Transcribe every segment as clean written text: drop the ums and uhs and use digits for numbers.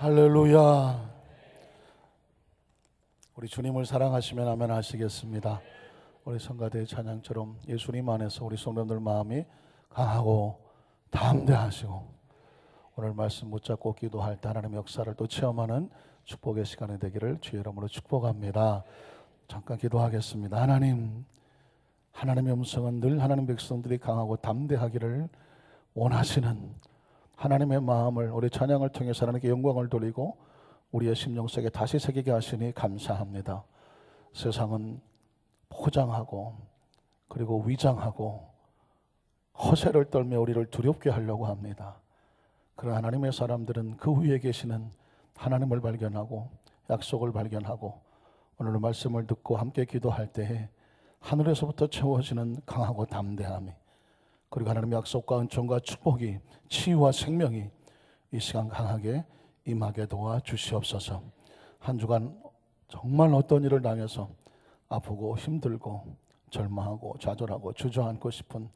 할렐루야. 우리 주님을 사랑하시면 아멘 하시겠습니다. 우리 성가대의 찬양처럼 예수님 안에서 우리 성도들 마음이 강하고 담대하시고 오늘 말씀 붙잡고 기도할 때 하나님의 역사를 또 체험하는 축복의 시간이 되기를 주의 이름으로 축복합니다. 잠깐 기도하겠습니다. 하나님, 하나님의 음성은 늘 하나님 백성들이 강하고 담대하기를 원하시는 하나님의 마음을 우리 찬양을 통해서 하나님께 영광을 돌리고 우리의 심령 속에 다시 새기게 하시니 감사합니다. 세상은 포장하고 그리고 위장하고 허세를 떨며 우리를 두렵게 하려고 합니다. 그러나 하나님의 사람들은 그 위에 계시는 하나님을 발견하고 약속을 발견하고 오늘 말씀을 듣고 함께 기도할 때에 하늘에서부터 채워지는 강하고 담대함이 그리고 하나님의 약속과 은총과 축복이 치유와 생명이 이 시간 강하게 임하게 도와주시옵소서. 한 주간 정말 어떤 일을 당해서 아프고 힘들고 절망하고 좌절하고 주저앉고 싶은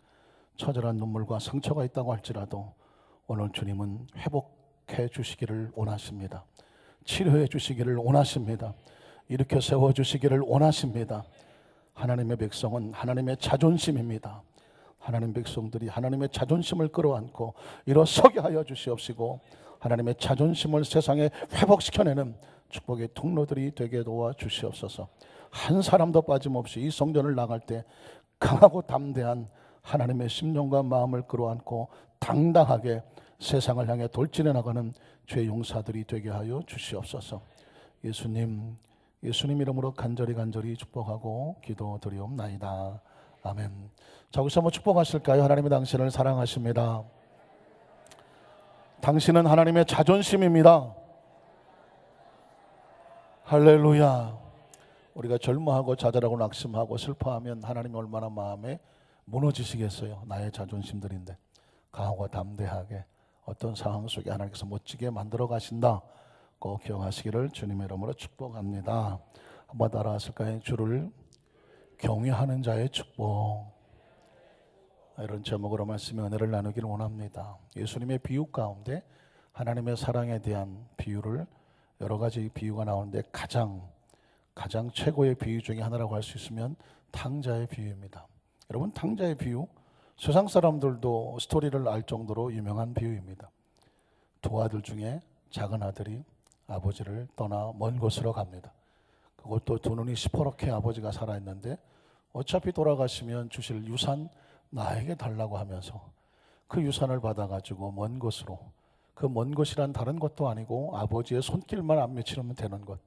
처절한 눈물과 상처가 있다고 할지라도 오늘 주님은 회복해 주시기를 원하십니다. 치료해 주시기를 원하십니다. 일으켜 세워주시기를 원하십니다. 하나님의 백성은 하나님의 자존심입니다. 하나님 백성들이 하나님의 자존심을 끌어안고 일어서게 하여 주시옵시고 하나님의 자존심을 세상에 회복시켜내는 축복의 통로들이 되게 도와주시옵소서. 한 사람도 빠짐없이 이 성전을 나갈 때 강하고 담대한 하나님의 심령과 마음을 끌어안고 당당하게 세상을 향해 돌진해 나가는 죄 용사들이 되게 하여 주시옵소서. 예수님 이름으로 간절히 축복하고 기도드리옵나이다. 아멘. 자, 여기서 한번 축복하실까요? 하나님이 당신을 사랑하십니다. 당신은 하나님의 자존심입니다. 할렐루야. 우리가 절망하고 좌절하고 낙심하고 슬퍼하면 하나님이 얼마나 마음에 무너지시겠어요. 나의 자존심들인데 강하고 담대하게 어떤 상황 속에 하나님께서 멋지게 만들어 가신다. 꼭 기억하시기를 주님의 이름으로 축복합니다. 한번 따라하실까요? 주를 경외하는 자의 축복. 이런 제목으로 말씀의 은혜를 나누기를 원합니다. 예수님의 비유 가운데 하나님의 사랑에 대한 비유를 여러 가지 비유가 나오는데 가장 최고의 비유 중에 하나라고 할 수 있으면 탕자의 비유입니다. 여러분, 탕자의 비유 세상 사람들도 스토리를 알 정도로 유명한 비유입니다. 두 아들 중에 작은 아들이 아버지를 떠나 먼 곳으로 갑니다. 그것도 두 눈이 시퍼렇게 아버지가 살아있는데 어차피 돌아가시면 주실 유산 나에게 달라고 하면서 그 유산을 받아가지고 먼 곳으로, 그 먼 곳이란 다른 것도 아니고 아버지의 손길만 안 미치면 되는 곳,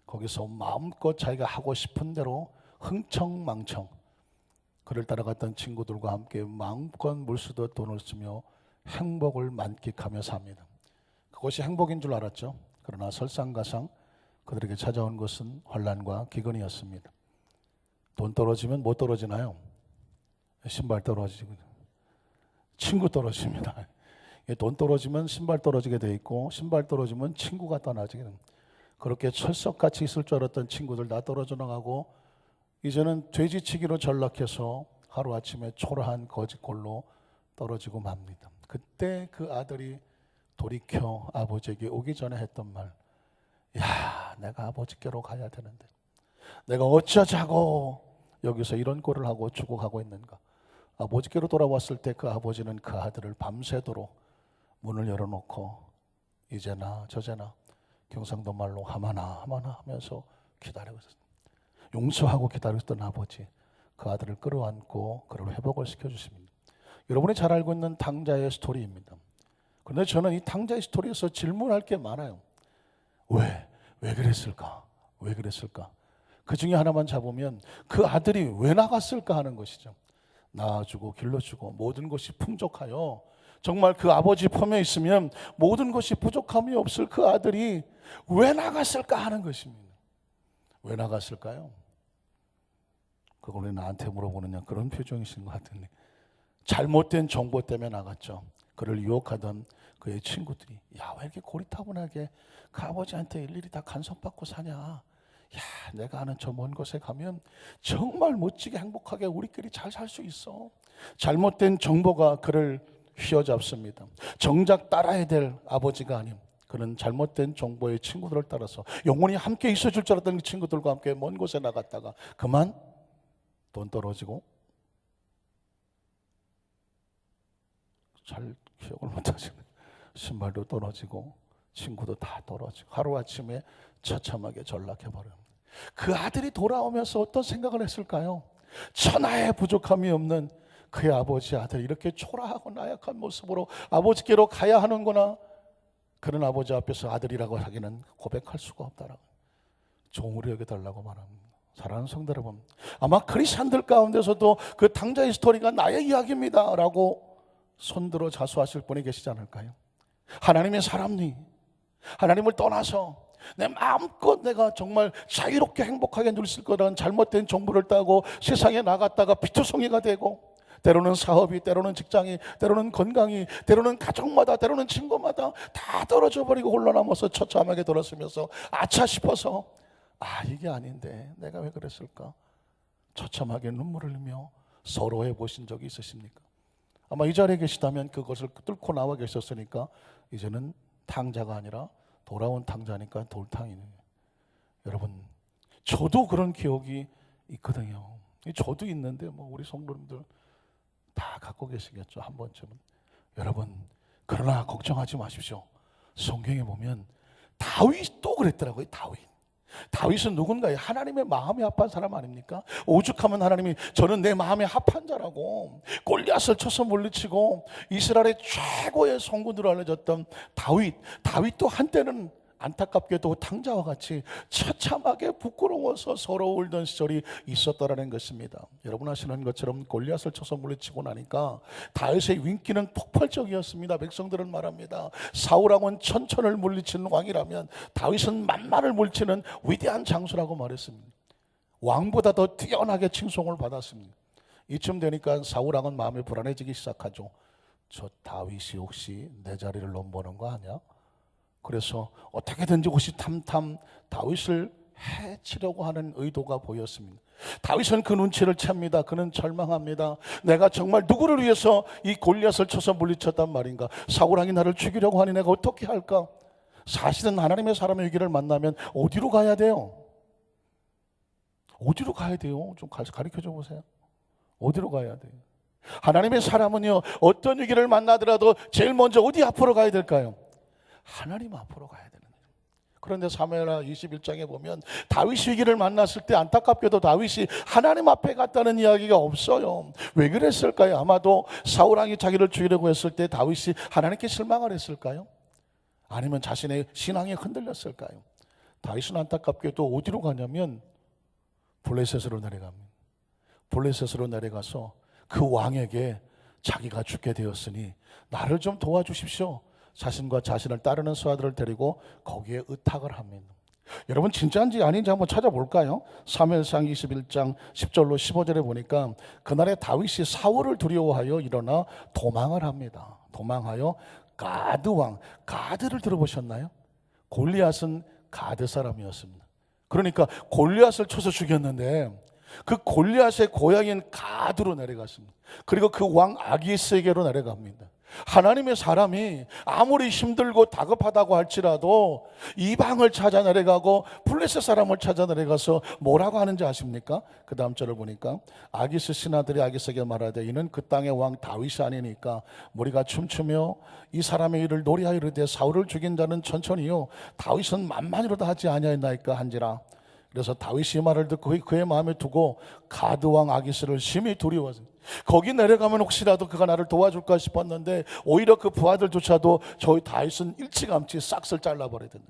거기서 마음껏 자기가 하고 싶은 대로 흥청망청 그를 따라갔던 친구들과 함께 마음껏 물쓰듯 돈을 쓰며 행복을 만끽하며 삽니다. 그것이 행복인 줄 알았죠. 그러나 설상가상 그들에게 찾아온 것은 환난과 기근이었습니다. 돈 떨어지면 뭐 떨어지나요? 신발 떨어지고 친구 떨어집니다. 돈 떨어지면 신발 떨어지게 돼 있고 신발 떨어지면 친구가 떠나지게 됩니다. 그렇게 철석같이 있을 줄 알았던 친구들 다 떨어져 나가고 이제는 돼지치기로 전락해서 하루아침에 초라한 거지꼴로 떨어지고 맙니다. 그때 그 아들이 돌이켜 아버지에게 오기 전에 했던 말, 야, 내가 아버지께로 가야 되는데 내가 어쩌자고 여기서 이런 꼴을 하고 죽어가고 있는가. 아버지께로 돌아왔을 때 그 아버지는 그 아들을 밤새도록 문을 열어놓고 이제나 저제나 경상도 말로 하마나 하면서 기다리고 있었습니다. 용서하고 기다렸던 아버지, 그 아들을 끌어안고 그를 회복을 시켜주십니다. 여러분이 잘 알고 있는 탕자의 스토리입니다. 그런데 저는 이 탕자의 스토리에서 질문할 게 많아요. 왜 그랬을까? 왜 그랬을까? 그 중에 하나만 잡으면 그 아들이 왜 나갔을까 하는 것이죠. 낳아주고 길러주고 모든 것이 풍족하여 정말 그 아버지 품에 있으면 모든 것이 부족함이 없을 그 아들이 왜 나갔을까 하는 것입니다. 왜 나갔을까요? 그걸 왜 나한테 물어보느냐, 그런 표정이신 것 같은데, 잘못된 정보 때문에 나갔죠. 그를 유혹하던 그의 친구들이, 야, 왜 이렇게 고리타분하게 그 아버지한테 일일이 다 간섭받고 사냐. 야, 내가 아는 저 먼 곳에 가면 정말 멋지게 행복하게 우리끼리 잘 살 수 있어. 잘못된 정보가 그를 휘어잡습니다. 정작 따라야 될 아버지가 아닌 그는 잘못된 정보의 친구들을 따라서 영원히 함께 있어줄 줄 알았던 그 친구들과 함께 먼 곳에 나갔다가 그만 돈 떨어지고 잘 기억을 못하시네. 신발도 떨어지고 친구도 다 떨어지고 하루아침에 처참하게 전락해버려요. 그 아들이 돌아오면서 어떤 생각을 했을까요? 천하의 부족함이 없는 그의 아버지 아들이 이렇게 초라하고 나약한 모습으로 아버지께로 가야 하는구나. 그런 아버지 앞에서 아들이라고 하기는 고백할 수가 없다라고 종으로 여겨달라고 말합니다. 사랑하는 성도 여러분, 아마 크리스찬들 가운데서도 그 당자의 스토리가 나의 이야기입니다 라고 손들어 자수하실 분이 계시지 않을까요? 하나님의 사람이 하나님을 떠나서 내 마음껏 내가 정말 자유롭게 행복하게 누릴 거라는 잘못된 정보를 따고 세상에 나갔다가 피투성이가 되고 때로는 사업이, 때로는 직장이, 때로는 건강이, 때로는 가족마다, 때로는 친구마다 다 떨어져 버리고 홀로 남아서 처참하게 돌아서면서 아차 싶어서 이게 아닌데 내가 왜 그랬을까? 처참하게 눈물을 흘리며 서러해 보신 적이 있으십니까? 아마 이 자리에 계시다면 그것을 뚫고 나와 계셨으니까 이제는 탕자가 아니라 돌아온 탕자니까 돌탕이네. 여러분, 저도 그런 기억이 있거든요. 저도 있는데 우리 성도님들 다 갖고 계시겠죠, 한 번쯤은. 여러분, 그러나 걱정하지 마십시오. 성경에 보면 다윗도 그랬더라고요. 다윗은 누군가요? 하나님의 마음이 합한 사람 아닙니까? 오죽하면 하나님이 저는 내 마음에 합한 자라고 골리앗을 쳐서 물리치고 이스라엘의 최고의 성군으로 알려졌던 다윗도 한때는 안타깝게도 탕자와 같이 처참하게 부끄러워서 서러 울던 시절이 있었다라는 것입니다. 여러분 아시는 것처럼 골리앗을 쳐서 물리치고 나니까 다윗의 인기는 폭발적이었습니다. 백성들은 말합니다. 사울왕은 천천을 물리치는 왕이라면 다윗은 만만을 물리치는 위대한 장수라고 말했습니다. 왕보다 더 뛰어나게 칭송을 받았습니다. 이쯤 되니까 사울왕은 마음이 불안해지기 시작하죠. 저 다윗이 혹시 내 자리를 넘보는 거 아니야? 그래서 어떻게든지 혹시 다윗을 해치려고 하는 의도가 보였습니다. 다윗은 그 눈치를 챕니다. 그는 절망합니다. 내가 정말 누구를 위해서 이 골리앗을 쳐서 물리쳤단 말인가? 사울왕이 나를 죽이려고 하니 내가 어떻게 할까? 사실은 하나님의 사람의 위기를 만나면 어디로 가야 돼요? 어디로 가야 돼요? 좀 가르쳐줘 보세요. 어디로 가야 돼요? 하나님의 사람은요, 어떤 위기를 만나더라도 제일 먼저 어디 앞으로 가야 될까요? 하나님 앞으로 가야 되는 거예요. 그런데 사무엘하 21장에 보면 다윗이 위기를 만났을 때 안타깝게도 다윗이 하나님 앞에 갔다는 이야기가 없어요. 왜 그랬을까요? 아마도 사울왕이 자기를 죽이려고 했을 때 다윗이 하나님께 실망을 했을까요? 아니면 자신의 신앙이 흔들렸을까요? 다윗은 안타깝게도 어디로 가냐면 블레셋으로 내려갑니다. 블레셋으로 내려가서 그 왕에게 자기가 죽게 되었으니 나를 좀 도와주십시오. 자신과 자신을 따르는 수하들을 데리고 거기에 의탁을 합니다. 여러분 진짜인지 아닌지 한번 찾아볼까요? 사무엘상 21장 10절로 15절에 보니까 그날에 다윗이 사울을 두려워하여 일어나 도망을 합니다. 도망하여 가드 왕, 가드를 들어보셨나요? 골리앗은 가드 사람이었습니다. 그러니까 골리앗을 쳐서 죽였는데 그 골리앗의 고향인 가드로 내려갔습니다. 그리고 그 왕 아기스에게로 내려갑니다. 하나님의 사람이 아무리 힘들고 다급하다고 할지라도 이방을 찾아 내려가고 블레셋 사람을 찾아 내려가서 뭐라고 하는지 아십니까? 그 다음 절을 보니까 아기스 신하들이 아기스에게 말하되 이는 그 땅의 왕 다윗이 아니니까 우리가 춤추며 이 사람의 일을 노래하여 이르되 사울을 죽인 자는 천천히요 다윗은 만만이로도 하지 아니하였나이까 한지라. 그래서 다윗이 말을 듣고 그의 마음에 두고 가드 왕 아기스를 심히 두려워하습니다. 거기 내려가면 혹시라도 그가 나를 도와줄까 싶었는데 오히려 그 부하들조차도 저희 다윗은 일찌감치 싹을 잘라버리더니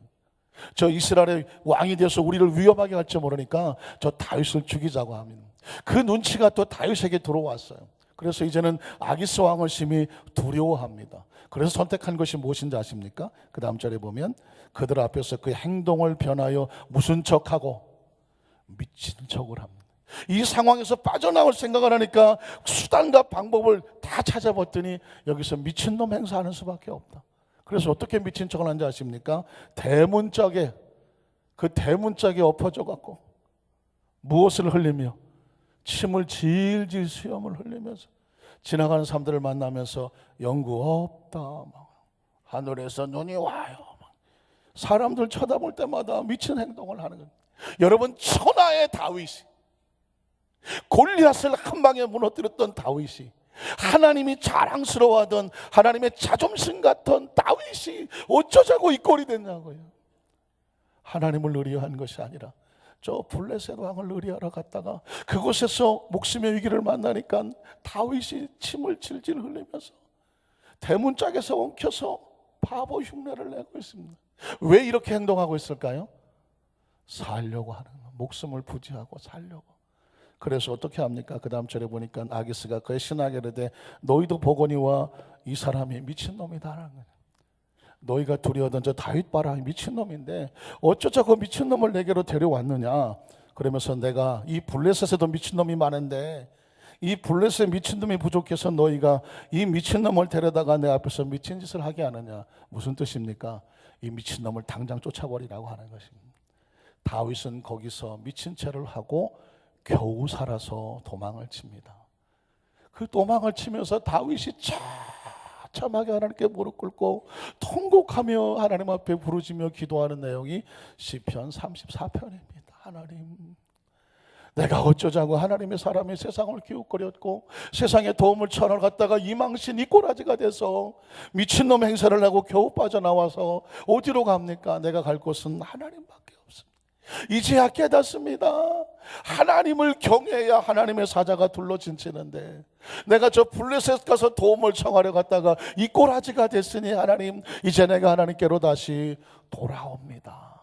저 이스라엘의 왕이 되어서 우리를 위험하게 할지 모르니까 저 다윗을 죽이자고 합니다. 그 눈치가 또 다윗에게 들어왔어요. 그래서 이제는 아기스 왕을 심히 두려워합니다. 그래서 선택한 것이 무엇인지 아십니까? 그 다음 절에 보면 그들 앞에서 그 행동을 변하여 무슨 척하고 미친 척을 합니다. 이 상황에서 빠져나올 생각을 하니까 수단과 방법을 다 찾아봤더니 여기서 미친놈 행사하는 수밖에 없다. 그래서 어떻게 미친 척을 하는지 아십니까? 대문짝에 엎어져 갖고 무엇을 흘리며 침을 질질 수염을 흘리면서 지나가는 사람들을 만나면서 영구 없다, 하늘에서 눈이 와요, 사람들 쳐다볼 때마다 미친 행동을 하는 거예요. 여러분, 천하의 다윗이, 골리앗을 한 방에 무너뜨렸던 다윗이, 하나님이 자랑스러워하던 하나님의 자존심 같은 다윗이 어쩌자고 이 꼴이 됐냐고요. 하나님을 의뢰한 것이 아니라 저 블레셋 왕을 의뢰하러 갔다가 그곳에서 목숨의 위기를 만나니까 다윗이 침을 질질 흘리면서 대문짝에서 엉켜서 바보 흉내를 내고 있습니다. 왜 이렇게 행동하고 있을까요? 살려고 하는 거예요. 목숨을 부지하고 살려고. 그래서 어떻게 합니까? 그 다음 절에 보니까 아기스가 그의 신하에게 이르되 너희도 보거니와 이 사람이 미친놈이다라는 거예요. 너희가 두려워하던 저 다윗 봐라, 미친놈인데 어쩌자고 미친놈을 내게로 데려왔느냐. 그러면서 내가 이 블레셋에도 미친놈이 많은데 이 블레셋 미친놈이 부족해서 너희가 이 미친놈을 데려다가 내 앞에서 미친 짓을 하게 하느냐. 무슨 뜻입니까? 이 미친놈을 당장 쫓아버리라고 하는 것입니다. 다윗은 거기서 미친 채를 하고 겨우 살아서 도망을 칩니다. 그 도망을 치면서 다윗이 참하게 하나님께 무릎 꿇고 통곡하며 하나님 앞에 부르짖며 기도하는 내용이 시편 34편입니다. 하나님, 내가 어쩌자고 하나님의 사람이 세상을 기웃거렸고 세상에 도움을 청하러 갔다가 이망신 이꼬라지가 돼서 미친놈 행세를 하고 겨우 빠져나와서 어디로 갑니까? 내가 갈 곳은 하나님밖에 없습니다. 이제야 깨닫습니다. 하나님을 경외해야 하나님의 사자가 둘러진치는데 내가 저 블레셋 가서 도움을 청하려 갔다가 이 꼬라지가 됐으니 하나님, 이제 내가 하나님께로 다시 돌아옵니다.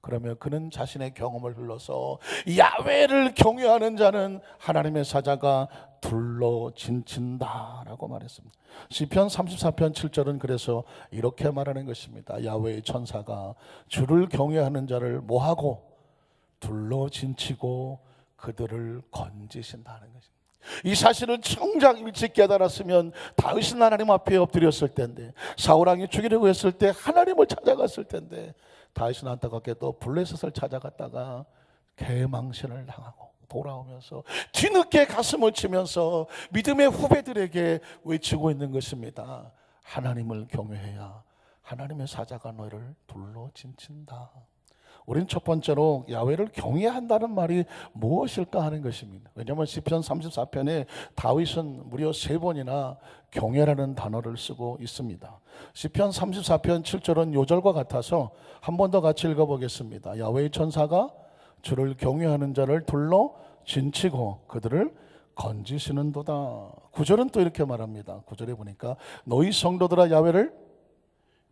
그러면 그는 자신의 경험을 흘러서 야훼를 경외하는 자는 하나님의 사자가 둘러진친다라고 말했습니다. 시편 34편 7절은 그래서 이렇게 말하는 것입니다. 야훼의 천사가 주를 경외하는 자를 뭐하고? 둘러진치고 그들을 건지신다는 것입니다. 이 사실을 정작 일찍 깨달았으면 다윗은 하나님 앞에 엎드렸을 텐데, 사울왕이 죽이려고 했을 때 하나님을 찾아갔을 텐데, 다윗은 안타깝게도 블레셋을 찾아갔다가 개망신을 당하고 돌아오면서 뒤늦게 가슴을 치면서 믿음의 후배들에게 외치고 있는 것입니다. 하나님을 경외해야 하나님의 사자가 너희를 둘러진친다. 우리는 첫 번째로 야훼를 경외한다는 말이 무엇일까 하는 것입니다. 왜냐하면 시편 34편에 다윗은 무려 3번이나 경외라는 단어를 쓰고 있습니다. 시편 34편 7절은 요절과 같아서 한 번 더 같이 읽어보겠습니다. 야훼의 천사가 주를 경외하는 자를 둘러 진치고 그들을 건지시는도다. 9절은 또 이렇게 말합니다. 9절에 보니까 너희 성도들아 야훼를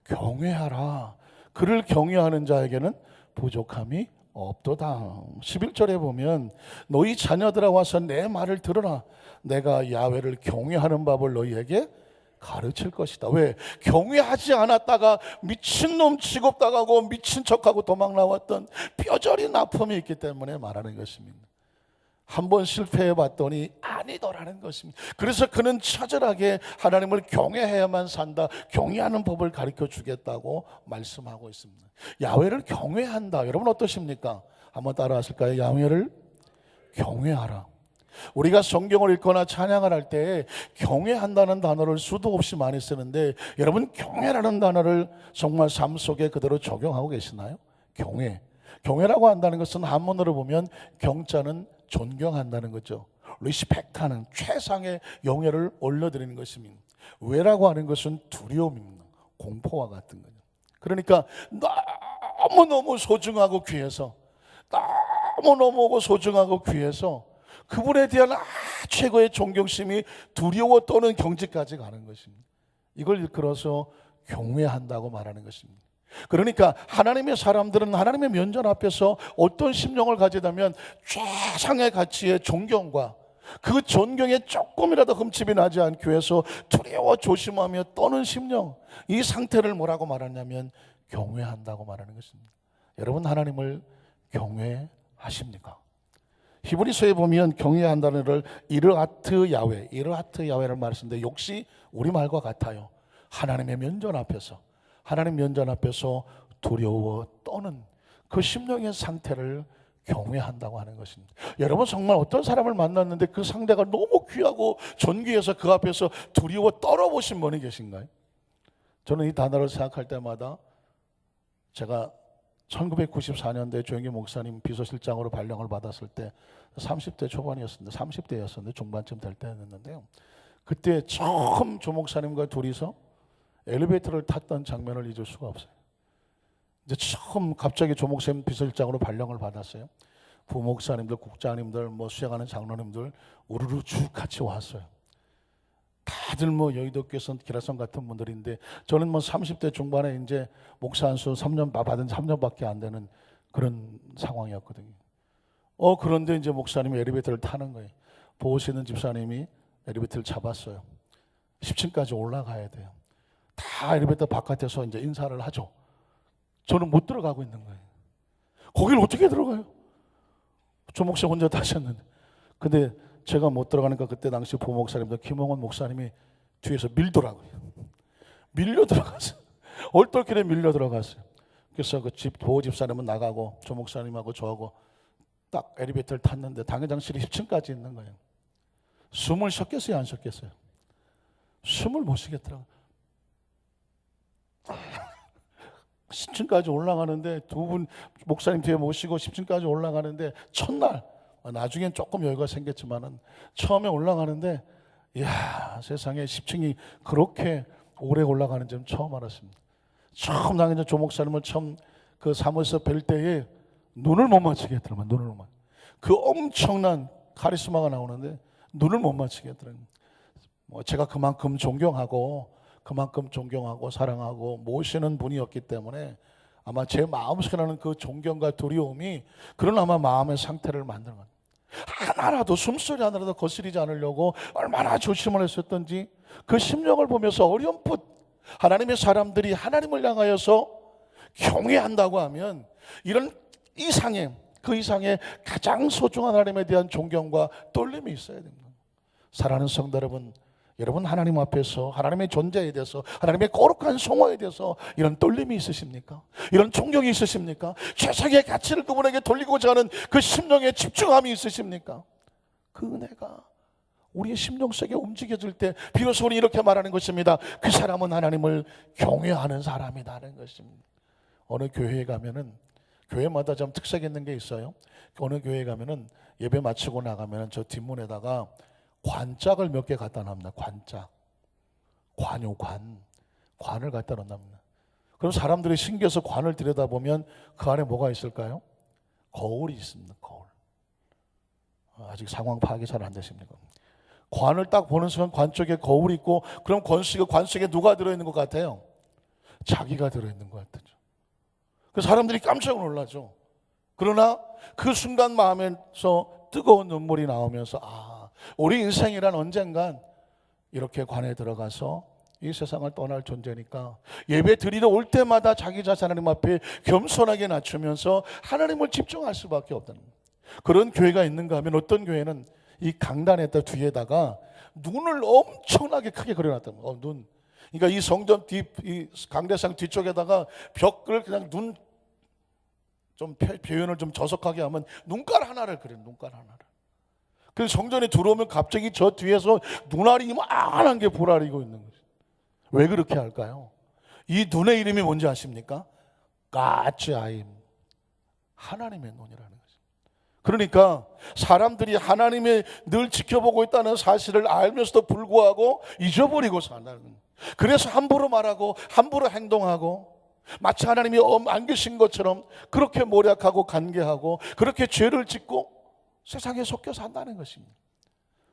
경외하라. 그를 경외하는 자에게는 부족함이 없도다. 11절에 보면 너희 자녀들아 와서 내 말을 들으라. 내가 야훼를 경외하는 법을 너희에게 가르칠 것이다. 왜? 경외하지 않았다가 미친놈 취급당하고 미친 척하고 도망 나왔던 뼈저린 아픔이 있기 때문에 말하는 것입니다. 한번 실패해 봤더니 아니더라는 것입니다. 그래서 그는 처절하게 하나님을 경외해야만 산다, 경외하는 법을 가르쳐 주겠다고 말씀하고 있습니다. 야훼를 경외한다. 여러분 어떠십니까? 한번 따라 하실까요? 야훼를 경외하라. 우리가 성경을 읽거나 찬양을 할 때 경외한다는 단어를 수도 없이 많이 쓰는데, 여러분 경외라는 단어를 정말 삶 속에 그대로 적용하고 계시나요? 경외라고 한다는 것은 한문으로 보면 경자는 존경한다는 거죠. 리스펙트하는, 최상의 영예를 올려드리는 것입니다. 왜라고 하는 것은 두려움입니다. 공포와 같은 거죠. 그러니까 너무너무 소중하고 귀해서, 너무너무 소중하고 귀해서 그분에 대한 최고의 존경심이 두려워 또는 경지까지 가는 것입니다. 이걸 일컬어서 경외한다고 말하는 것입니다. 그러니까 하나님의 사람들은 하나님의 면전 앞에서 어떤 심령을 가지다면 최상의 가치의 존경과 그 존경에 조금이라도 흠집이 나지 않기 위해서 두려워 조심하며 떠는 심령, 이 상태를 뭐라고 말하냐면 경외한다고 말하는 것입니다. 여러분 하나님을 경외하십니까? 히브리서에 보면 경외한다는 것을 이르하트 야훼를 말했는데 역시 우리말과 같아요. 하나님의 면전 앞에서, 하나님 면전 앞에서 두려워 떠는 그 심령의 상태를 경외한다고 하는 것입니다. 여러분 정말 어떤 사람을 만났는데 그 상대가 너무 귀하고 존귀해서 그 앞에서 두려워 떨어보신 분이 계신가요? 저는 이 단어를 생각할 때마다 제가 1994년도에 조영기 목사님 비서실장으로 발령을 받았을 때 30대 초반이었는데 30대였었는데 중반쯤 될 때였는데요. 그때 처음 조 목사님과 둘이서 엘리베이터를 탔던 장면을 잊을 수가 없어요. 이제 처음 갑자기 조 목사님 비서실장으로 발령을 받았어요. 부목사님들, 국장님들, 수행하는 장로님들 우르르 쭉 같이 왔어요. 다들 여의도 교회선 기라성 같은 분들인데 저는 30대 중반에 이제 목사 안수 3년 받은 3년밖에 안 되는 그런 상황이었거든요. 그런데 이제 목사님이 엘리베이터를 타는 거예요. 보시는 집사님이 엘리베이터를 잡았어요. 10층까지 올라가야 돼요. 다 엘리베이터 바깥에서 이제 인사를 하죠. 저는 못 들어가고 있는 거예요. 거길 어떻게 들어가요? 조 목사 혼자 타셨는데. 근데 제가 못 들어가니까 그때 당시 부목사님도 김홍원 목사님이 뒤에서 밀더라고요. 밀려 들어갔어요. 얼떨결에 밀려 들어갔어요. 그래서 그 보호집사님은 나가고 조 목사님하고 저하고 딱 엘리베이터를 탔는데 당회장실이 10층까지 있는 거예요. 숨을 쉬었겠어요, 안 쉬었겠어요? 숨을 못 쉬겠더라고요. 10층까지 올라가는데 두 분 목사님 뒤에 모시고 10층까지 올라가는데 첫날, 나중엔 조금 여유가 생겼지만은 처음에 올라가는데 이야, 세상에 10층이 그렇게 오래 올라가는 점 처음 알았습니다. 처음 당연히 조 목사님을 처음 그 사무실에서 뵐 때에 눈을 못 맞추겠더라고요. 눈을 못 맞. 그 엄청난 카리스마가 나오는데 눈을 못 맞추겠더라고요. 제가 그만큼 존경하고 사랑하고 모시는 분이었기 때문에 아마 제 마음속에 나는 그 존경과 두려움이 그런 아마 마음의 상태를 만드는 거예요. 하나라도 숨소리 하나라도 거스리지 않으려고 얼마나 조심을 했었던지 그 심령을 보면서 어렴풋 하나님의 사람들이 하나님을 향하여서 경외한다고 하면 이런 이상의 그 이상의 가장 소중한 하나님에 대한 존경과 떨림이 있어야 됩니다. 사랑하는 성도 여러분 하나님 앞에서 하나님의 존재에 대해서 하나님의 거룩한 성화에 대해서 이런 떨림이 있으십니까? 이런 존경이 있으십니까? 최상의 가치를 그분에게 돌리고자 하는 그 심령의 집중함이 있으십니까? 그 은혜가 우리의 심령 속에 움직여질 때 비로소 우리 이렇게 말하는 것입니다. 그 사람은 하나님을 경외하는 사람이라는 것입니다. 어느 교회에 가면은 교회마다 좀 특색 있는 게 있어요. 어느 교회에 가면은 예배 마치고 나가면은 저 뒷문에다가 관짝을 몇 개 갖다 놔합니다. 관을 갖다 놓습니다. 그럼 사람들이 신기해서 관을 들여다보면 그 안에 뭐가 있을까요? 거울이 있습니다. 거울. 아직 상황 파악이 잘 안 되십니까? 관을 딱 보는 순간 관 쪽에 거울이 있고 그럼 관 속에 누가 들어있는 것 같아요? 자기가 들어있는 것 같죠. 그 사람들이 깜짝 놀라죠. 그러나 그 순간 마음에서 뜨거운 눈물이 나오면서 우리 인생이란 언젠간 이렇게 관에 들어가서 이 세상을 떠날 존재니까 예배 드리러 올 때마다 자기 자신 하나님 앞에 겸손하게 낮추면서 하나님을 집중할 수밖에 없다는 거예요. 그런 교회가 있는가 하면 어떤 교회는 이 강단에다 뒤에다가 눈을 엄청나게 크게 그려놨다는 거예요. 눈. 그러니까 이 성전 이 강대상 뒤쪽에다가 벽을 그냥 눈 좀 표현을 좀 저속하게 하면 눈깔 하나를 그려요. 눈깔 하나를. 그래서 성전에 들어오면 갑자기 저 뒤에서 눈알이 이만한 게 부라리고 있는 거죠. 왜 그렇게 할까요? 이 눈의 이름이 뭔지 아십니까? 가츠아임. 하나님의 눈이라는 거죠. 그러니까 사람들이 하나님의 늘 지켜보고 있다는 사실을 알면서도 불구하고 잊어버리고 산다는 거예요. 그래서 함부로 말하고 함부로 행동하고 마치 하나님이 안 계신 것처럼 그렇게 모략하고 간계하고 그렇게 죄를 짓고 세상에 속여 산다는 것입니다.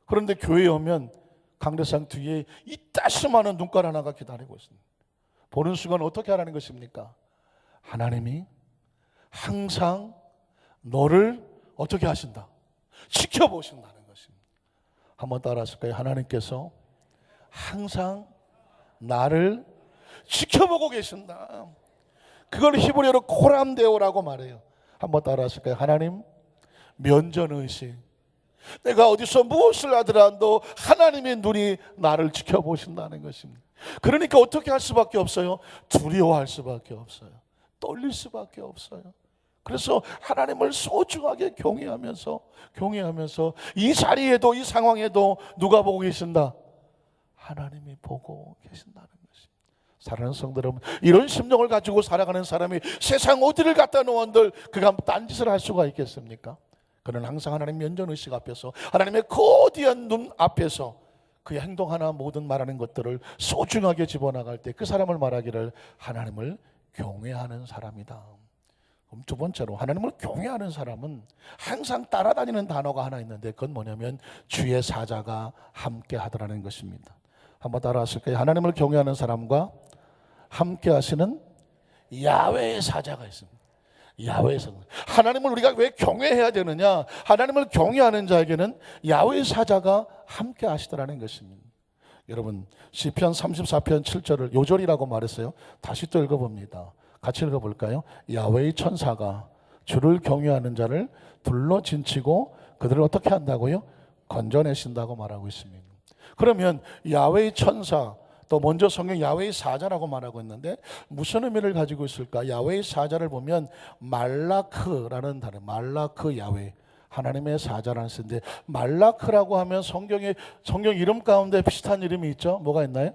그런데 교회에 오면 강대상 뒤에 이따시 많은 눈깔 하나가 기다리고 있습니다. 보는 순간 어떻게 하라는 것입니까? 하나님이 항상 너를 어떻게 하신다? 지켜보신다는 것입니다. 한번 따라하실까요? 하나님께서 항상 나를 지켜보고 계신다. 그걸 히브리어로 코람데오라고 말해요. 한번 따라하실까요? 하나님 면전의식. 내가 어디서 무엇을 하더라도 하나님의 눈이 나를 지켜보신다는 것입니다. 그러니까 어떻게 할 수밖에 없어요? 두려워할 수밖에 없어요. 떨릴 수밖에 없어요. 그래서 하나님을 소중하게 경외하면서 이 자리에도 이 상황에도 누가 보고 계신다? 하나님이 보고 계신다는 것입니다. 사랑하는 성도 여러분, 이런 심령을 가지고 살아가는 사람이 세상 어디를 갖다 놓은들 그가 딴짓을 할 수가 있겠습니까? 그는 항상 하나님 면전의식 앞에서, 하나님의 거대한 눈 앞에서 그의 행동 하나 모든 말하는 것들을 소중하게 집어나갈 때 그 사람을 말하기를 하나님을 경외하는 사람이다. 그럼 두 번째로, 하나님을 경외하는 사람은 항상 따라다니는 단어가 하나 있는데 그건 뭐냐면 주의 사자가 함께 하더라는 것입니다. 한번 따라하실까요? 하나님을 경외하는 사람과 함께 하시는 야훼의 사자가 있습니다. 야훼의 사자. 하나님을 우리가 왜 경외해야 되느냐? 하나님을 경외하는 자에게는 야훼의 사자가 함께 하시더라는 것입니다. 여러분, 시편 34편 7절을 요절이라고 말했어요. 다시 또 읽어봅니다. 같이 읽어볼까요? 야훼의 천사가 주를 경외하는 자를 둘러 진치고 그들을 어떻게 한다고요? 건져내신다고 말하고 있습니다. 그러면 야훼의 천사, 또 먼저 성경 야훼의 사자라고 말하고 있는데 무슨 의미를 가지고 있을까? 야훼의 사자를 보면 말라크라는 단어, 말라크 야훼, 하나님의 사자라는 뜻인데, 말라크라고 하면 성경 이름 가운데 비슷한 이름이 있죠. 뭐가 있나요?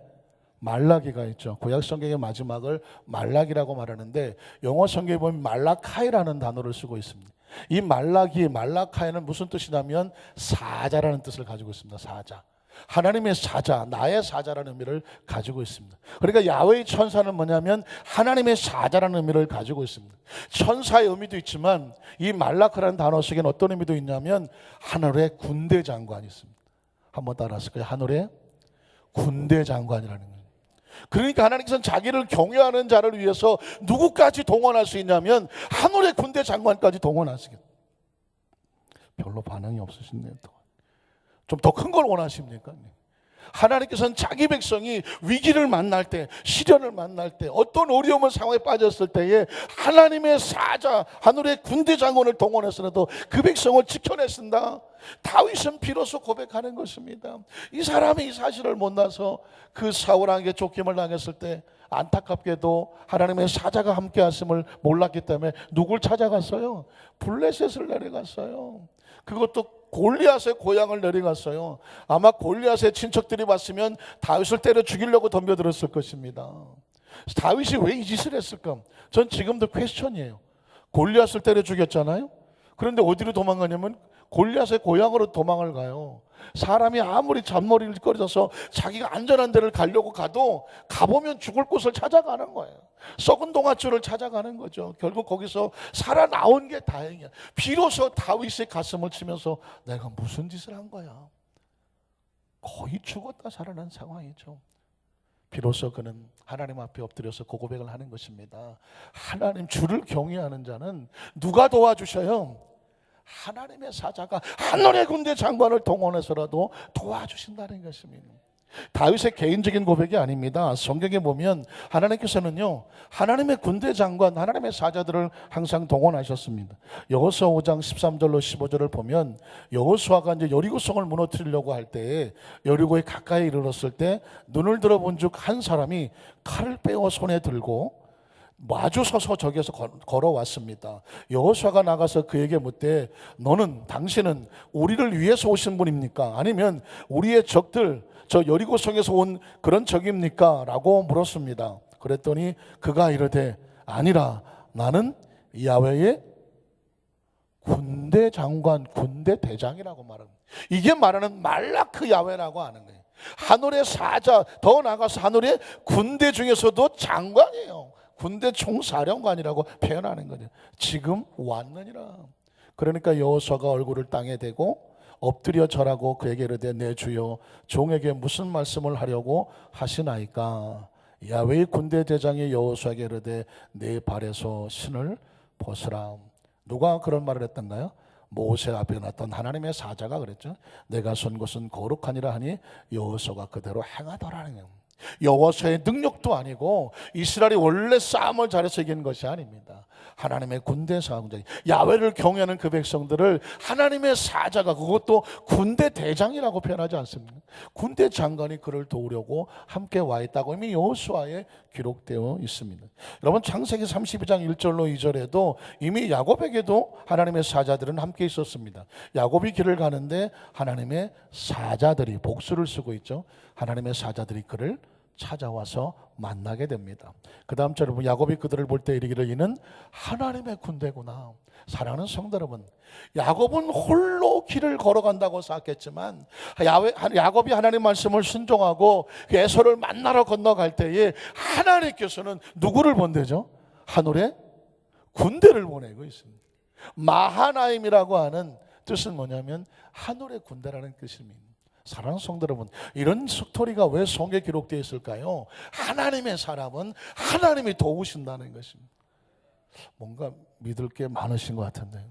말라기가 있죠. 구약 성경의 마지막을 말라기라고 말하는데 영어 성경에 보면 말라카이라는 단어를 쓰고 있습니다. 이 말라기, 말라카이는 무슨 뜻이냐면 사자라는 뜻을 가지고 있습니다. 사자. 하나님의 사자, 나의 사자라는 의미를 가지고 있습니다. 그러니까 야훼의 천사는 뭐냐면 하나님의 사자라는 의미를 가지고 있습니다. 천사의 의미도 있지만 이 말라크라는 단어 속에는 어떤 의미도 있냐면 하늘의 군대 장관이 있습니다. 한번 따라하실까요? 하늘의 군대 장관이라는 거예요. 그러니까 하나님께서는 자기를 경외하는 자를 위해서 누구까지 동원할 수 있냐면 하늘의 군대 장관까지 동원하시겠다. 별로 반응이 없으시네요. 좀 더 큰 걸 원하십니까? 하나님께서는 자기 백성이 위기를 만날 때, 시련을 만날 때, 어떤 어려움의 상황에 빠졌을 때에 하나님의 사자, 하늘의 군대 장관을 동원해서라도 그 백성을 지켜냈습니다. 다윗은 비로소 고백하는 것입니다. 이 사람이 이 사실을 못나서 그 사울왕에게 쫓김을 당했을 때 안타깝게도 하나님의 사자가 함께 하심을 몰랐기 때문에 누굴 찾아갔어요? 블레셋을 내려갔어요. 그것도 골리앗의 고향을 내려갔어요. 아마 골리앗의 친척들이 봤으면 다윗을 때려 죽이려고 덤벼들었을 것입니다. 다윗이 왜 이 짓을 했을까? 전 지금도 퀘스천이에요. 골리앗을 때려 죽였잖아요. 그런데 어디로 도망가냐면 골리앗의 고향으로 도망을 가요. 사람이 아무리 잔머리를 꺼려서 자기가 안전한 데를 가려고 가도 가보면 죽을 곳을 찾아가는 거예요. 썩은 동아줄을 찾아가는 거죠. 결국 거기서 살아나온 게 다행이야. 비로소 다윗의 가슴을 치면서 내가 무슨 짓을 한 거야. 거의 죽었다 살아난 상황이죠. 비로소 그는 하나님 앞에 엎드려서 그 고백을 하는 것입니다. 하나님, 주를 경외하는 자는 누가 도와주셔요? 하나님의 사자가 하늘의 군대 장관을 동원해서라도 도와주신다는 것입니다. 다윗의 개인적인 고백이 아닙니다. 성경에 보면 하나님께서는요, 하나님의 군대 장관, 하나님의 사자들을 항상 동원하셨습니다. 여호수아 5장 13절로 15절을 보면 여호수아가 이제 여리고성을 무너뜨리려고 할 때에 여리고에 가까이 이르렀을 때 눈을 들어본즉 한 사람이 칼을 빼어 손에 들고 마주 서서 저기에서 걸어왔습니다. 여호수아가 나가서 그에게 묻되 당신은 우리를 위해서 오신 분입니까? 아니면 우리의 적들, 저 여리고성에서 온 그런 적입니까? 라고 물었습니다. 그랬더니 그가 이르되 아니라 나는 야훼의 군대 장관, 군대 대장이라고 말합니다. 이게 말하는 말라크 야훼라고 하는 거예요. 하늘의 사자, 더 나아가서 하늘의 군대 중에서도 장관이에요. 군대 총사령관이라고 표현하는 거죠. 지금 왔느니라. 그러니까 여호수아가 얼굴을 땅에 대고 엎드려 절하고 그에게 이르되 내 주여 종에게 무슨 말씀을 하려고 하시나이까? 야훼의 군대 대장이 여호수아에게 이르되 내 발에서 신을 벗으라. 누가 그런 말을 했던가요? 모세 앞에 났던 하나님의 사자가 그랬죠. 내가 선 곳은 거룩하니라 하니 여호수아가 그대로 행하더라는 거예요. 여호수아의 능력도 아니고 이스라엘이 원래 싸움을 잘해서 이긴 것이 아닙니다. 하나님의 군대 사령장, 야훼를 경외하는 그 백성들을 하나님의 사자가, 그것도 군대 대장이라고 표현하지 않습니까? 군대 장관이 그를 도우려고 함께 와 있다고 이미 여호수아에 기록되어 있습니다. 여러분, 창세기 32장 1절로 2절에도 이미 야곱에게도 하나님의 사자들은 함께 있었습니다. 야곱이 길을 가는데 하나님의 사자들이, 복수를 쓰고 있죠. 하나님의 사자들이 그를 찾아와서 만나게 됩니다. 그 다음 절 여러분, 야곱이 그들을 볼 때 이르기를 이는 하나님의 군대구나. 사랑하는 성도 여러분, 야곱은 홀로 길을 걸어간다고 생각했지만 야곱이 하나님 말씀을 순종하고 에서를 만나러 건너갈 때에 하나님께서는 누구를 본대죠? 하늘에 군대를 보내고 있습니다. 마하나임이라고 하는 뜻은 뭐냐면 하늘의 군대라는 뜻입니다. 사랑하는 성도 여러분, 이런 스토리가 왜 성경에 기록되어 있을까요? 하나님의 사람은 하나님이 도우신다는 것입니다. 뭔가 믿을 게 많으신 것 같은데,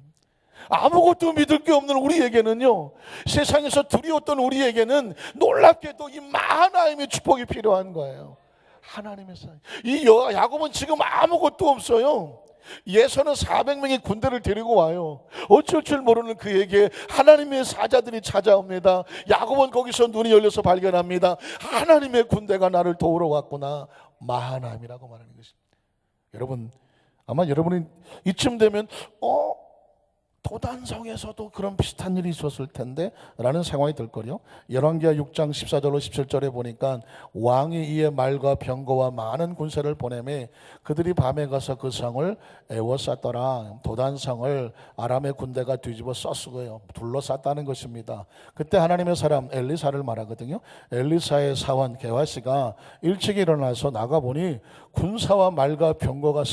아무것도 믿을 게 없는 우리에게는요, 세상에서 두려웠던 우리에게는 놀랍게도 이 하나님의 축복이 필요한 거예요. 하나님의 사람. 이 야곱은 지금 아무것도 없어요. 예서는 400명의 군대를 데리고 와요. 어쩔 줄 모르는 그에게 하나님의 사자들이 찾아옵니다. 야곱은 거기서 눈이 열려서 발견합니다. 하나님의 군대가 나를 도우러 왔구나. 마하나임이라고 말하는 것입니다. 여러분, 아마 여러분이 이쯤 되면 도단성에서도 그런 비슷한 일이 있었을 텐데 라는 생각이 들 거요. 열왕기하 6장 14절로 17절에 보니까 왕이 이에 말과 병거와 많은 군사를 보내매 그들이 밤에 가서 그 성을 에워쌌더라. 도단성을 아람의 군대가 뒤집어 썼고요, 둘러쌌다는 것입니다. 그때 하나님의 사람 엘리사를 말하거든요. 엘리사의 사원 게하시가 일찍 일어나서 나가보니 군사와 말과 병거가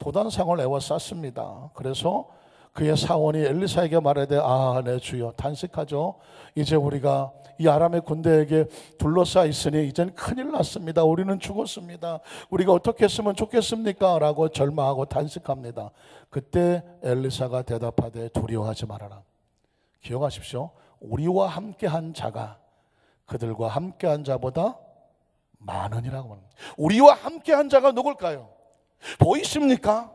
도단성을 에워쌌습니다. 그래서 그의 사원이 엘리사에게 말하되 내 주여, 탄식하죠. 이제 우리가 이 아람의 군대에게 둘러싸여 있으니 이젠 큰일 났습니다. 우리는 죽었습니다. 우리가 어떻게 했으면 좋겠습니까? 라고 절망하고 탄식합니다. 그때 엘리사가 대답하되 두려워하지 말아라. 기억하십시오. 우리와 함께한 자가 그들과 함께한 자보다 많으니라고 말합니다. 우리와 함께한 자가 누굴까요? 보이십니까?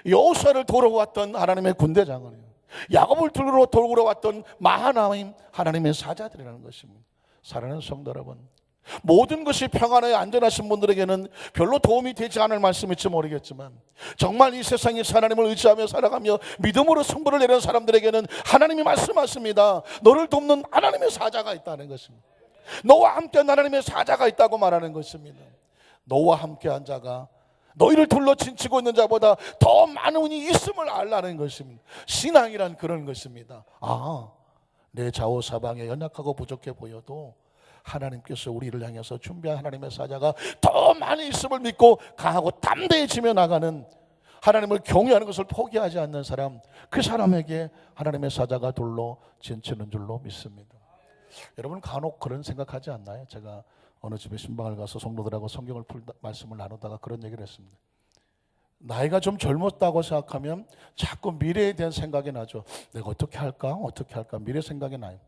여호수아를 돌아왔던 하나님의 군대 장관이에요. 야곱을 돌아왔던 마하나임 하나님의 사자들이라는 것입니다. 사랑하는 성도 여러분, 모든 것이 평안하여 안전하신 분들에게는 별로 도움이 되지 않을 말씀일지 모르겠지만 정말 이 세상에서 하나님을 의지하며 살아가며 믿음으로 승부를 내는 사람들에게는 하나님이 말씀하십니다. 너를 돕는 하나님의 사자가 있다는 것입니다. 너와 함께한 하나님의 사자가 있다고 말하는 것입니다. 너와 함께한 자가 너희를 둘러친치고 있는 자보다 더 많은 운이 있음을 알라는 것입니다. 신앙이란 그런 것입니다. 내 좌우사방에 연약하고 부족해 보여도 하나님께서 우리를 향해서 준비한 하나님의 사자가 더 많이 있음을 믿고 강하고 담대해지며 나가는, 하나님을 경외하는 것을 포기하지 않는 사람, 그 사람에게 하나님의 사자가 둘러 진치는 줄로 믿습니다. 여러분 간혹 그런 생각하지 않나요? 제가 어느 집에 신방을 가서 성도들하고 성경을 말씀을 나누다가 그런 얘기를 했습니다. 나이가 좀 젊었다고 생각하면 자꾸 미래에 대한 생각이 나죠. 내가 어떻게 할까? 미래 생각이 나요.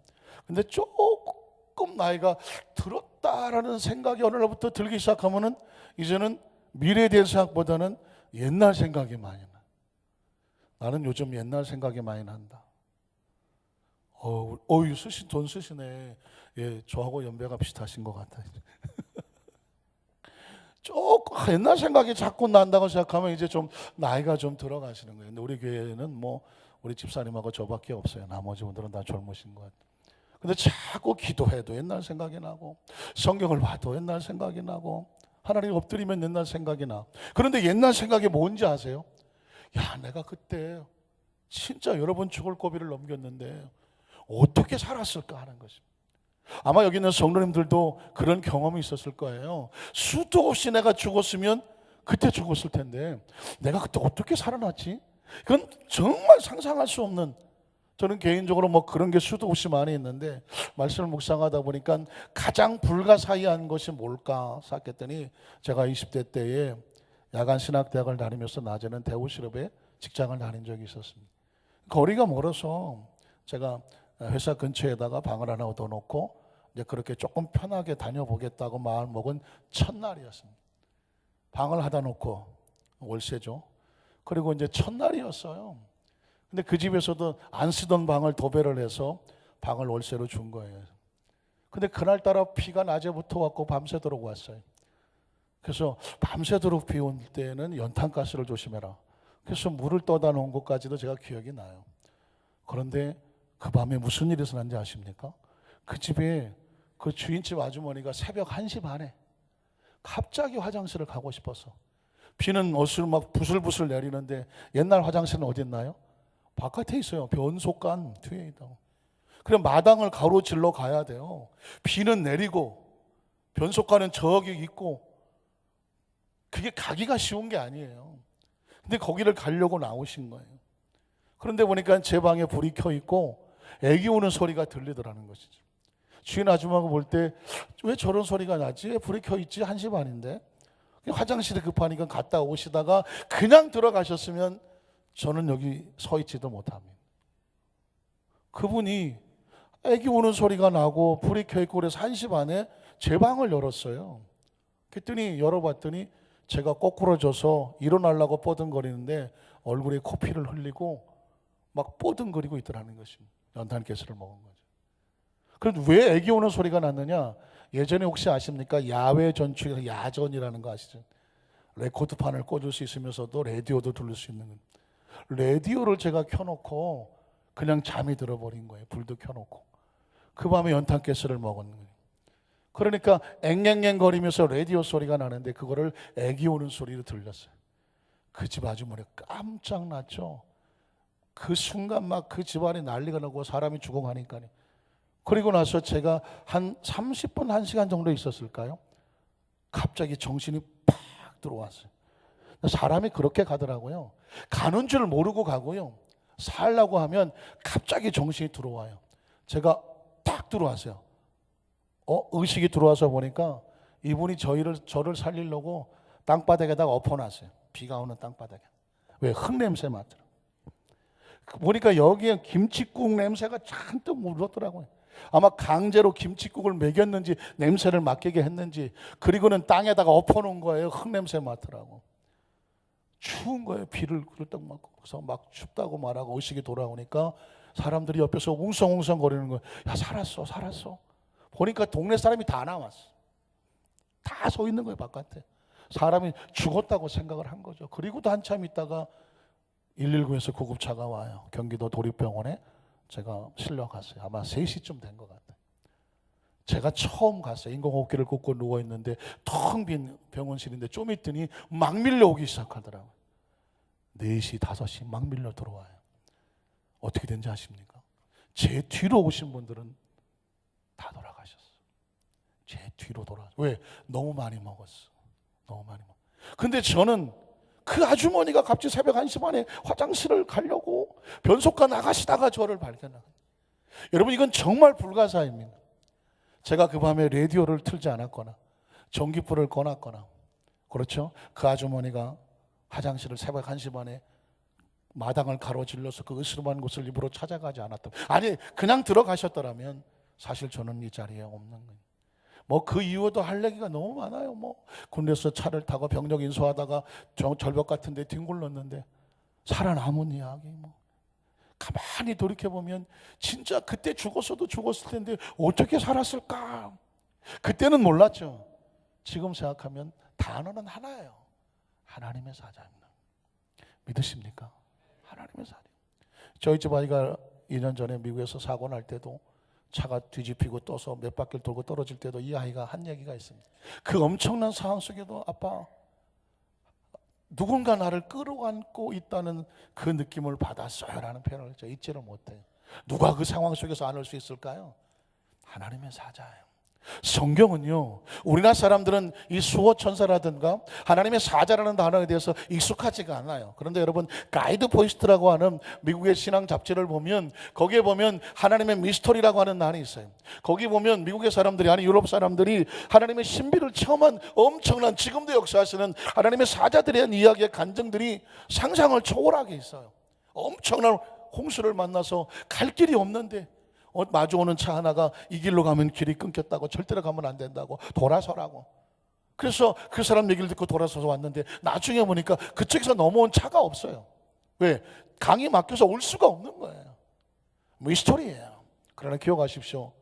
근데 조금 나이가 들었다라는 생각이 어느 날부터 들기 시작하면은 이제는 미래에 대한 생각보다는 옛날 생각이 많이 나. 나는 요즘 옛날 생각이 많이 난다. 돈 쓰시네. 예, 저하고 연배가 비슷하신 것 같아요. 조금 옛날 생각이 자꾸 난다고 생각하면 이제 좀 나이가 좀 들어가시는 거예요. 근데 우리 교회는 우리 집사님하고 저밖에 없어요. 나머지 분들은 다 젊으신 것 같아요. 근데 자꾸 기도해도 옛날 생각이 나고, 성경을 봐도 옛날 생각이 나고, 하나님 엎드리면 옛날 생각이 나. 그런데 옛날 생각이 뭔지 아세요? 내가 그때 진짜 여러 번 죽을 고비를 넘겼는데 어떻게 살았을까 하는 것입니다. 아마 여기 있는 성도님들도 그런 경험이 있었을 거예요. 수도 없이 내가 죽었으면 그때 죽었을 텐데 내가 그때 어떻게 살아났지? 그건 정말 상상할 수 없는, 저는 개인적으로 그런 게 수도 없이 많이 있는데 말씀을 묵상하다 보니까 가장 불가사의한 것이 뭘까 생각했더니 제가 20대 때에 야간 신학대학을 다니면서 낮에는 대우실업에 직장을 다닌 적이 있었습니다. 거리가 멀어서 제가 회사 근처에다가 방을 하나 얻어놓고 이제 그렇게 조금 편하게 다녀보겠다고 마음 먹은 첫날이었습니다. 방을 하다 놓고, 월세죠. 그리고 이제 첫날이었어요. 근데 그 집에서도 안 쓰던 방을 도배를 해서 방을 월세로 준 거예요. 근데 그날따라 비가 낮에부터 왔고 밤새도록 왔어요. 그래서 밤새도록 비 올 때는 연탄가스를 조심해라. 그래서 물을 떠다 놓은 것까지도 제가 기억이 나요. 그런데 그 밤에 무슨 일이 일어났는지 아십니까? 그 집에 그 주인집 아주머니가 새벽 1시 반에 갑자기 화장실을 가고 싶어서. 비는 어슬 막 부슬부슬 내리는데 옛날 화장실은 어디 있나요? 바깥에 있어요. 변속관 뒤에 있다고. 그럼 마당을 가로질러 가야 돼요. 비는 내리고 변속관은 저기 있고, 그게 가기가 쉬운 게 아니에요. 근데 거기를 가려고 나오신 거예요. 그런데 보니까 제 방에 불이 켜 있고 애기 우는 소리가 들리더라는 것이죠. 주인 아줌마가 볼 때 왜 저런 소리가 나지? 왜 불이 켜 있지? 1시 반인데. 화장실에 급하니까 갔다 오시다가 그냥 들어가셨으면 저는 여기 서 있지도 못합니다. 그분이 애기 우는 소리가 나고 불이 켜있고 그래서 1시 반에 제 방을 열었어요. 그랬더니 열어봤더니 제가 거꾸러져서 일어나려고 뻐든거리는데 얼굴에 코피를 흘리고 막 뻐든거리고 있더라는 것입니다. 연탄가스를 먹은 거죠. 그럼 왜 애기 우는 소리가 났느냐? 예전에 혹시 아십니까? 야외 전축에서 야전이라는 거 아시죠? 레코드판을 꽂을 수 있으면서도 라디오도 들을 수 있는 거예요. 라디오를 제가 켜놓고 그냥 잠이 들어버린 거예요. 불도 켜놓고. 그 밤에 연탄가스를 먹은 거예요. 그러니까 앵앵앵 거리면서 라디오 소리가 나는데 그거를 애기 우는 소리로 들렸어요. 그 집 아주머니가 깜짝 났죠. 그 순간 막 그 집안이 난리가 나고 사람이 죽어가니까요. 그리고 나서 제가 한 30분, 1시간 정도 있었을까요? 갑자기 정신이 팍 들어왔어요. 사람이 그렇게 가더라고요. 가는 줄 모르고 가고요. 살라고 하면 갑자기 정신이 들어와요. 제가 딱 들어왔어요. 의식이 들어와서 보니까 이분이 저를 살리려고 땅바닥에다가 엎어놨어요. 비가 오는 땅바닥에. 왜? 흙냄새 맡더라고요. 보니까 여기에 김칫국 냄새가 잔뜩 묻었더라고요. 아마 강제로 김칫국을 먹였는지 냄새를 맡게 했는지, 그리고는 땅에다가 엎어놓은 거예요. 흙냄새 맡으라고. 추운 거예요. 비를 그렇다고 맞고. 그래서 막 춥다고 말하고 의식이 돌아오니까 사람들이 옆에서 웅성웅성 거리는 거예요. 야, 살았어, 살았어. 보니까 동네 사람이 다 나왔어. 다 서 있는 거예요, 바깥에. 사람이 죽었다고 생각을 한 거죠. 그리고도 한참 있다가 119에서 구급차가 와요. 경기도 도립병원에 제가 실려갔어요. 아마 3시쯤 된 것 같아요. 제가 처음 갔어요. 인공호흡기를 꽂고 누워있는데 텅 빈 병원실인데 좀 있더니 막 밀려오기 시작하더라고요. 4시, 5시 막 밀려 들어와요. 어떻게 된지 아십니까? 제 뒤로 오신 분들은 다 돌아가셨어요. 제 뒤로 돌아가셨어요. 왜? 너무 많이 먹었어. 너무 많이 먹었어. 근데 저는 그 아주머니가 갑자기 새벽 1시 반에 화장실을 가려고 변속관 나가시다가 저를 발견한. 여러분, 이건 정말 불가사입니다. 제가 그 밤에 라디오를 틀지 않았거나 전기불을 꺼놨거나, 그렇죠? 그 아주머니가 화장실을 새벽 1시 반에 마당을 가로질러서 그 으스름한 곳을 입으로 찾아가지 않았다면, 아니 그냥 들어가셨더라면 사실 저는 이 자리에 없는 거예요. 그 이후에도 할 얘기가 너무 많아요. 군대에서 차를 타고 병력 인수하다가 절벽 같은 데 뒹굴렀는데 살아남은 이야기. 가만히 돌이켜보면 진짜 그때 죽었어도 죽었을 텐데 어떻게 살았을까? 그때는 몰랐죠. 지금 생각하면 단어는 하나예요. 하나님의 사자입니다. 믿으십니까? 하나님의 사자. 저희 집 아이가 2년 전에 미국에서 사고 날 때도 차가 뒤집히고 떠서 몇 바퀴를 돌고 떨어질 때도 이 아이가 한 얘기가 있습니다. 그 엄청난 상황 속에도 아빠, 누군가 나를 끌어안고 있다는 그 느낌을 받았어요 라는 표현을 저 잊지를 못해요. 누가 그 상황 속에서 안을 수 있을까요? 하나님의 사자예요. 성경은요, 우리나라 사람들은 이 수호천사라든가 하나님의 사자라는 단어에 대해서 익숙하지가 않아요. 그런데 여러분, 가이드 포스트라고 하는 미국의 신앙 잡지를 보면 거기에 보면 하나님의 미스터리라고 하는 난이 있어요. 거기 보면 미국의 사람들이, 아니 유럽 사람들이 하나님의 신비를 체험한 엄청난, 지금도 역사하시는 하나님의 사자들에 대한 이야기의 간증들이 상상을 초월하게 있어요. 엄청난 홍수를 만나서 갈 길이 없는데 마주오는 차 하나가 이 길로 가면 길이 끊겼다고, 절대로 가면 안 된다고, 돌아서라고. 그래서 그 사람 얘기를 듣고 돌아서서 왔는데 나중에 보니까 그쪽에서 넘어온 차가 없어요. 왜? 강이 막혀서 올 수가 없는 거예요. 미스터리예요. 그러나 기억하십시오.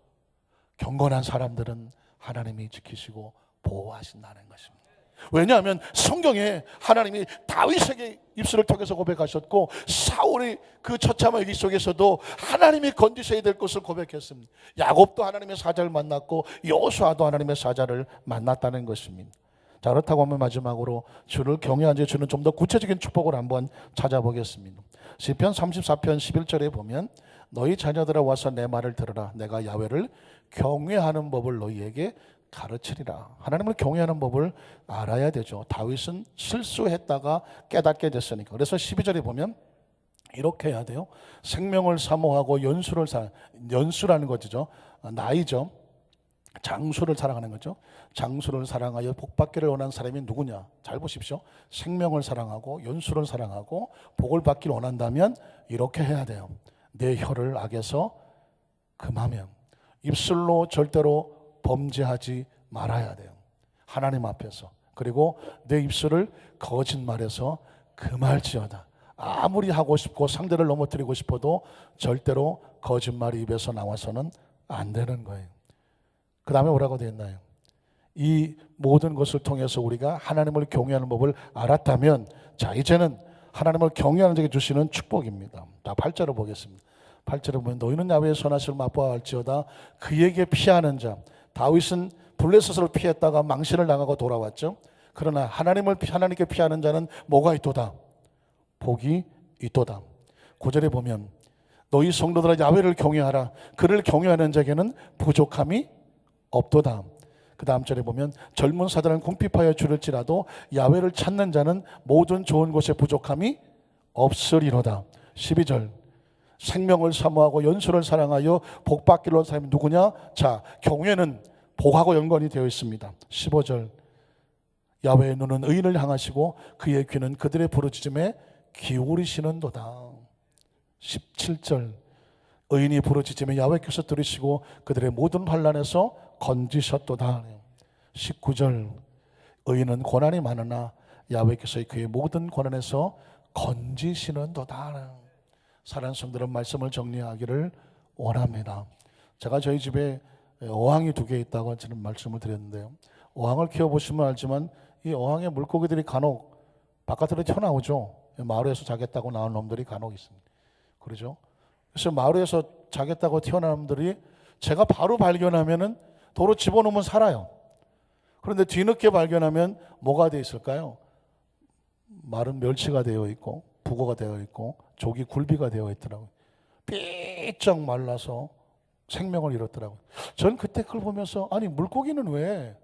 경건한 사람들은 하나님이 지키시고 보호하신다는 것입니다. 왜냐하면 성경에 하나님이 다윗에게 입술을 통해서 고백하셨고, 사울의 그 처참한 위기 속에서도 하나님이 건지셔야 될 것을 고백했습니다. 야곱도 하나님의 사자를 만났고 여호수아도 하나님의 사자를 만났다는 것입니다. 자, 그렇다고 하면 마지막으로 주를 경외한 자 주는 좀 더 구체적인 축복을 한번 찾아보겠습니다. 시편 34편 11절에 보면 너희 자녀들아 와서 내 말을 들으라. 내가 야훼를 경외하는 법을 너희에게 가르치리라. 하나님을 경외하는 법을 알아야 되죠. 다윗은 실수했다가 깨닫게 됐으니까. 그래서 12절에 보면 이렇게 해야 돼요. 생명을 사모하고 연수라는 거죠. 나이죠. 장수를 사랑하는 거죠. 장수를 사랑하여 복받기를 원하는 사람이 누구냐? 잘 보십시오. 생명을 사랑하고 연수를 사랑하고 복을 받기를 원한다면 이렇게 해야 돼요. 내 혀를 악에서 금하면 입술로 절대로 범죄하지 말아야 돼요. 하나님 앞에서. 그리고 내 입술을 거짓말해서 금할지어다. 아무리 하고 싶고 상대를 넘어뜨리고 싶어도 절대로 거짓말이 입에서 나와서는 안 되는 거예요. 그 다음에 뭐라고 되어 있나요? 이 모든 것을 통해서 우리가 하나님을 경외하는 법을 알았다면 자, 이제는 하나님을 경외하는 자에게 주시는 축복입니다. 자, 8절을 보겠습니다. 8절에 보면 너희는 야훼의 선하심을 맛보아할지어다. 그에게 피하는 자. 다윗은 블레셋을 피했다가 망신을 당하고 돌아왔죠. 그러나 하나님께 피하는 자는 뭐가 있도다? 복이 있도다. 9절에 보면 너희 성도들아 야훼를 경외하라. 그를 경외하는 자에게는 부족함이 없도다. 그 다음 절에 보면 젊은 사자는 궁핍하여 줄일지라도 야훼를 찾는 자는 모든 좋은 것에 부족함이 없으리로다. 12절 생명을 사모하고 연수를 사랑하여 복받기로 한 사람이 누구냐? 자, 경외는 복하고 연관이 되어 있습니다. 15절 야훼의 눈은 의인을 향하시고 그의 귀는 그들의 부르짖음에 기울이시는도다. 17절 의인이 부르짖으면 야훼께서 들으시고 그들의 모든 환난에서 건지셨도다. 19절 의인은 고난이 많으나 야훼께서 그의 모든 고난에서 건지시는도다. 사랑하는 성도들 말씀을 정리하기를 원합니다. 제가 저희 집에 어항이 2개 있다고 저는 말씀을 드렸는데요. 어항을 키워보시면 알지만 이 어항에 물고기들이 간혹 바깥으로 튀어나오죠. 마루에서 자겠다고 나온 놈들이 간혹 있습니다. 그러죠? 그래서 마루에서 자겠다고 튀어나온 놈들이 제가 바로 발견하면은 도로 집어넣으면 살아요. 그런데 뒤늦게 발견하면 뭐가 되어 있을까요? 마른 멸치가 되어 있고 북어가 되어 있고 조기 굴비가 되어 있더라고요. 삐쩍 말라서 생명을 잃었더라고요. 전 그때 그걸 보면서 아니 물고기는 왜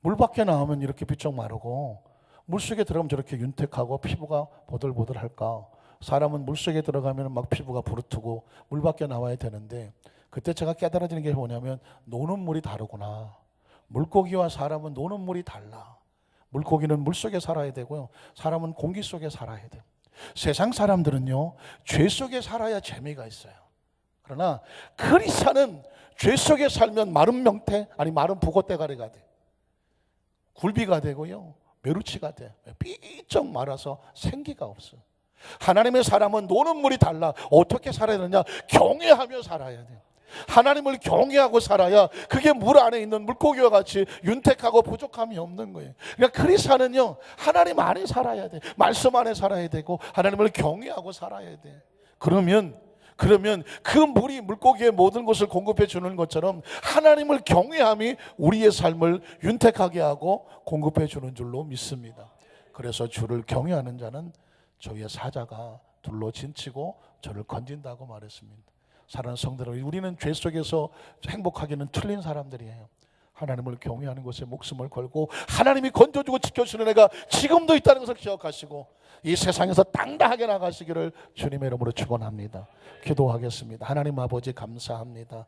물 밖에 나오면 이렇게 삐쩍 마르고 물속에 들어가면 저렇게 윤택하고 피부가 보들보들할까? 사람은 물속에 들어가면 막 피부가 부르트고 물 밖에 나와야 되는데 그때 제가 깨달아지는 게 뭐냐면 노는 물이 다르구나. 물고기와 사람은 노는 물이 달라. 물고기는 물속에 살아야 되고요. 사람은 공기 속에 살아야 돼요. 세상 사람들은요, 죄 속에 살아야 재미가 있어요. 그러나 크리스찬은 죄 속에 살면 마른 명태, 아니 마른 북어대가리가 돼. 굴비가 되고요. 메루치가 돼. 삐쩍 말아서 생기가 없어. 하나님의 사람은 노는 물이 달라. 어떻게 살아야 되느냐? 경외하며 살아야 돼. 하나님을 경외하고 살아야 그게 물 안에 있는 물고기와 같이 윤택하고 부족함이 없는 거예요. 그러니까 크리스찬은요, 하나님 안에 살아야 돼. 말씀 안에 살아야 되고 하나님을 경외하고 살아야 돼. 그러면 그 물이 물고기의 모든 것을 공급해 주는 것처럼 하나님을 경외함이 우리의 삶을 윤택하게 하고 공급해 주는 줄로 믿습니다. 그래서 주를 경외하는 자는 저희의 사자가 둘로 진치고 저를 건진다고 말했습니다. 사랑하는 성도들, 우리는 죄 속에서 행복하기는 틀린 사람들이에요. 하나님을 경외하는 것에 목숨을 걸고 하나님이 건져주고 지켜주는 애가 지금도 있다는 것을 기억하시고 이 세상에서 당당하게 나가시기를 주님의 이름으로 축원합니다. 기도하겠습니다. 하나님 아버지 감사합니다.